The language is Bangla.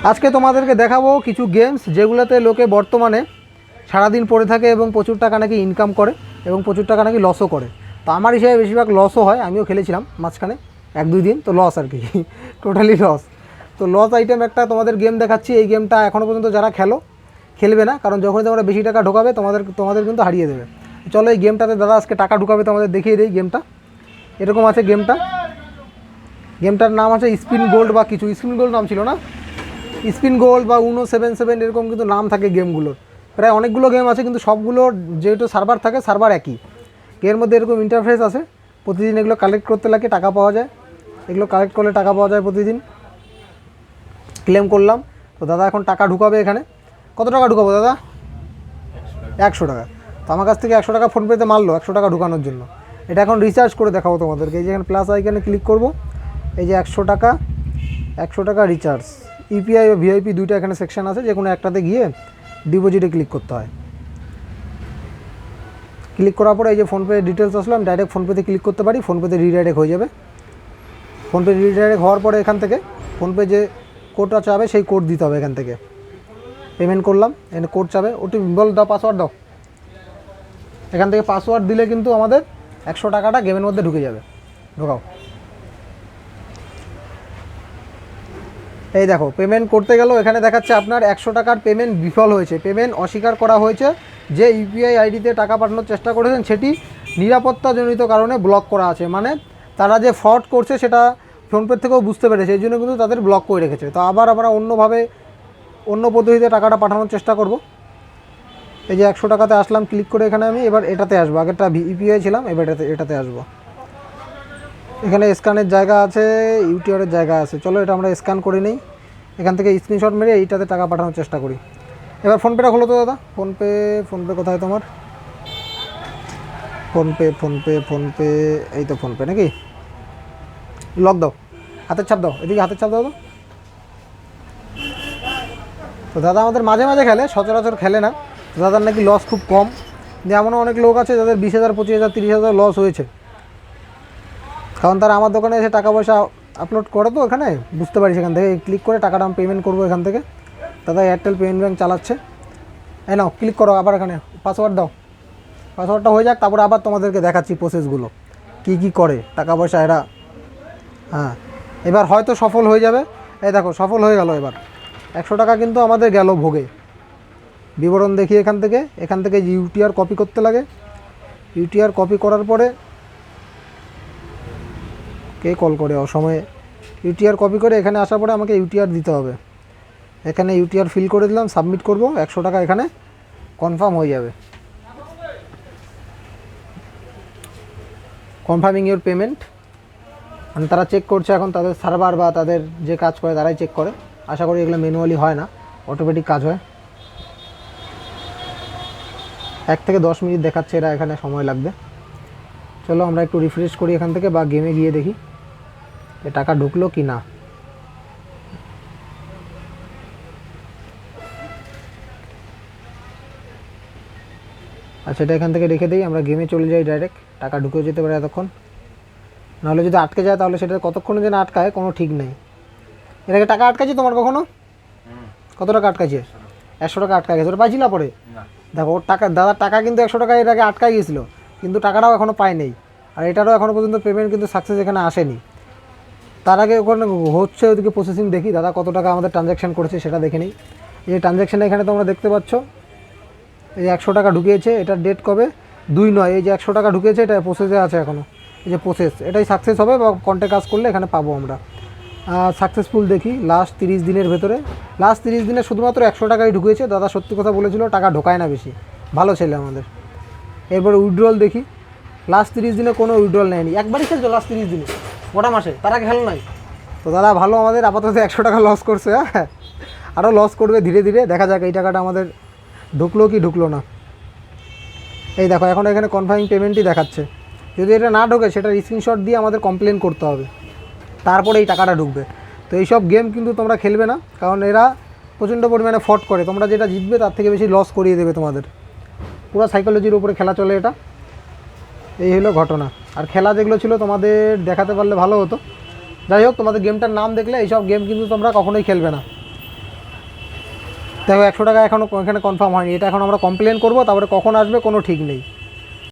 আজকে তোমাদেরকে দেখাবো কিছু গেমস যেগুলোতে লোকে বর্তমানে সারাদিন পড়ে থাকে এবং প্রচুর টাকা নাকি ইনকাম করে এবং প্রচুর টাকা নাকি লসও করে। তো আমার হিসাবে বেশিরভাগ লসও হয়, আমিও খেলেছিলাম মাঝখানে 1-2 দিন, তো লস আর কি টোটালি লস। তো লস আইটেম একটা তোমাদের গেম দেখাচ্ছি। এই গেমটা এখনও পর্যন্ত যারা খেলবে না, কারণ যখনই তোমরা বেশি টাকা ঢোকাবে তোমাদের কিন্তু হারিয়ে দেবে। চলো এই গেমটাতে দাদা আজকে টাকা ঢুকাবে, তোমাদের দেখিয়ে দিই। গেমটা এরকম আছে, গেমটার নাম আছে স্পিন গোল্ড বা কিছু, স্পিন গোল্ড নাম ছিল না, স্পিন গোল্ড বা উনো 77 এরকম কিন্তু নাম থাকে গেমগুলোর। প্রায় অনেকগুলো গেম আছে, কিন্তু সবগুলোর যেহেতু সার্ভার থাকে, সার্ভার একই। এর মধ্যে এরকম ইন্টারফেস আছে, প্রতিদিন এগুলো কালেক্ট করতে লাগে, টাকা পাওয়া যায়। এগুলো কালেক্ট করলে টাকা পাওয়া যায় প্রতিদিন। ক্লেম করলাম। তো দাদা এখন টাকা ঢুকাবে এখানে। কত টাকা ঢুকাবো দাদা? 100 টাকা। তো আমার কাছ থেকে 100 টাকা ফোনপেতে মারলো 100 টাকা ঢুকানোর জন্য। এটা এখন রিচার্জ করে দেখাবো তোমাদেরকে। এই যে এখানে প্লাস আইকনে ক্লিক করব, এই যে 100 টাকা রিচার্জ। ইউপিআই ও ভিআইপি দুইটা এখানে সেকশন আছে, যে কোনো একটাতে গিয়ে ডিপোজিটে ক্লিক করতে হয়। ক্লিক করার পরে এই যে ফোনপে ডিটেলস আসলাম, ডাইরেক্ট ফোনপেতে ক্লিক করতে পারি, ফোনপেতে রিডাইরেক্ট হয়ে যাবে। ফোনপে রিডাইরেক্ট হওয়ার পরে এখান থেকে ফোনপে যে কোডটা চাবে সেই কোড দিতে হবে। এখান থেকে পেমেন্ট করলাম, এখানে কোড চাবে, ওটি বল দাও, পাসওয়ার্ড দাও। এখান থেকে পাসওয়ার্ড দিলে কিন্তু আমাদের 100 টাকাটা গেমের মধ্যে ঢুকে যাবে। ঢোকাও। এই দেখো পেমেন্ট করতে গেল, এখানে দেখাচ্ছে আপনার 100 টাকার পেমেন্ট বিফল হয়েছে, পেমেন্ট অস্বীকার করা হয়েছে। যে ইউপিআই আইডিতে টাকা পাঠানোর চেষ্টা করেছেন সেটি নিরাপত্তাজনিত কারণে ব্লক করা আছে। মানে তারা যে ফ্রড করছে সেটা ফোনপে থেকেও বুঝতে পেরেছে, এই জন্য কিন্তু তাদের ব্লক করে রেখেছে। তো আবার আমরা অন্য পদ্ধতিতে টাকাটা পাঠানোর চেষ্টা করব। এই যে 100 টাকাতে আসলাম, ক্লিক করে এখানে আমি এবার এটাতে আসবো। আগেরটা ইউপিআই ছিলাম, এবার এটাতে আসবো। এখানে স্ক্যানের জায়গা আছে, ইউটিআরের জায়গা আছে। চলো এটা আমরা স্ক্যান করে নিই, এখান থেকে স্ক্রিনশট মেরে এইটাতে টাকা পাঠানোর চেষ্টা করি। এবার ফোনপেটা খোলো তো দাদা। ফোনপে কোথায় তোমার? ফোনপে এই তো ফোনপে নাকি? লক দাও, হাতের ছাপ দাও, এদিকে হাতের ছাপ দাও তো। তো দাদা আমাদের মাঝে মাঝে খেলে, সচরাচর খেলে না। দাদার নাকি লস খুব কম। যেমনও অনেক লোক আছে যাদের 20,000, 25,000, 30,000 লস হয়েছে, কারণ তারা আমার দোকানে এসে টাকা পয়সা আপলোড করে, তো এখানে বুঝতে পারি। সেখান থেকে ক্লিক করে টাকাটা আমি পেমেন্ট করবো এখান থেকে। দাদা এয়ারটেল পেমেন্ট ব্যাঙ্ক চালাচ্ছে। এই নাও, ক্লিক করো, আবার এখানে পাসওয়ার্ড দাও। পাসওয়ার্ডটা হয়ে যাক, তারপরে আবার তোমাদেরকে দেখাচ্ছি প্রসেসগুলো কি করে টাকা পয়সা এরা। হ্যাঁ, এবার হয়তো সফল হয়ে যাবে। এই দেখো সফল হয়ে গেল। এবার 100 টাকা কিন্তু আমাদের গেল ভোগে। বিবরণ দেখি এখান থেকে ইউটিআর কপি করতে লাগে। ইউটিআর কপি করার পরে কে কল করে অসময়ে, ইউটিআর কপি করে এখানে আসার পরে আমাকে ইউটিআর দিতে হবে। এখানে ইউটিআর ফিল করে দিলাম, সাবমিট করব। 100 টাকা এখানে কনফার্ম হয়ে যাবে। কনফার্মিং ইউর পেমেন্ট, মানে তারা চেক করছে এখন, তাদের সার্ভার বা তাদের যে কাজ করে তারাই চেক করে। আশা করি এগুলো ম্যানুয়ালি হয় না, অটোমেটিক কাজ হয়। 1 থেকে 10 মিনিট দেখাচ্ছে এরা, এখানে সময় লাগবে। চলো আমরা একটু রিফ্রেশ করি এখান থেকে, বা গেমে গিয়ে দেখি যে টাকা ঢুকলো কি না। আচ্ছা, এটা এখান থেকে রেখে দিই, আমরা গেমে চলে যাই ডাইরেক্ট। টাকা ঢুকেও যেতে পারে এতক্ষণ, নাহলে যদি আটকে যায় তাহলে সেটা কতক্ষণে যেন আটকায় কোনো ঠিক নেই। এটাকে টাকা আটকাচ্ছে তোমার কখনো? কত টাকা আটকাচ্ছে? 100 টাকা আটকা গেছে। ওটা পাইছিল পরে? দেখো ওর টাকা, দাদার টাকা কিন্তু 100 টাকা এর আগে আটকাই গেছিলো, কিন্তু টাকাটাও এখনও পায় নেই। আর এটারও এখনও পর্যন্ত পেমেন্ট কিন্তু সাকসেস এখানে আসেনি। তার আগে ওখানে হচ্ছে ওদিকে প্রসেসিং, দেখি দাদা কত টাকা আমাদের ট্রানজ্যাকশান করেছে সেটা দেখে নিই। এই যে ট্রানজ্যাকশানে এখানে তোমরা দেখতে পাচ্ছ, এই যে 100 টাকা ঢুকিয়েছে, এটার ডেট কবে? 2/9। এই যে 100 টাকা ঢুকিয়েছে, এটা প্রসেসে আছে এখনও। এই যে প্রসেস, এটাই সাকসেস হবে বা কন্ট্যাক্ট কাজ করলে এখানে পাবো আমরা। সাকসেসফুল দেখি লাস্ট 30 দিনের ভেতরে। লাস্ট 30 দিনে শুধুমাত্র 100 টাকাই ঢুকিয়েছে। দাদা সত্যি কথা বলেছিল, টাকা ঢোকায় না বেশি, ভালো ছেলে আমাদের। এরপরে উইথড্রল দেখি, লাস্ট 30 দিনে কোনো উইথড্রল নেয়নি। একবারই খেলছো লাস্ট 30 দিনে, গোটা মাসে, তার আগে খেলো নাই। তো দাদা ভালো, আমাদের আপাতত 100 টাকা লস করছে। হ্যাঁ, আরও লস করবে ধীরে ধীরে, দেখা যাক এই টাকাটা আমাদের ঢুকলো কি ঢুকলো না। এই দেখো এখন এখানে কনফার্মিং পেমেন্টই দেখাচ্ছে। যদি এটা না ঢোকে সেটা স্ক্রিনশট দিয়ে আমাদের কমপ্লেন করতে হবে, তারপরে এই টাকাটা ঢুকবে। তো এইসব গেম কিন্তু তোমরা খেলবে না, কারণ এরা প্রচণ্ড পরিমাণে ফ্রড করে। তোমরা যেটা জিতবে তার থেকে বেশি লস করিয়ে দেবে তোমাদের। পুরো সাইকোলজির উপরে খেলা চলে এটা। এই হলো ঘটনা। আর খেলা যেগুলো ছিল তোমাদের দেখাতে পারলে ভালো হতো। যাই হোক, তোমাদের গেমটার নাম দেখলে এইসব গেম কিন্তু তোমরা কখনোই খেলবে না। দেখো 100 টাকা এখনও এখানে কনফার্ম হয়নি, এটা এখন আমরা কমপ্লেন করবো, তারপরে কখন আসবে কোনো ঠিক নেই।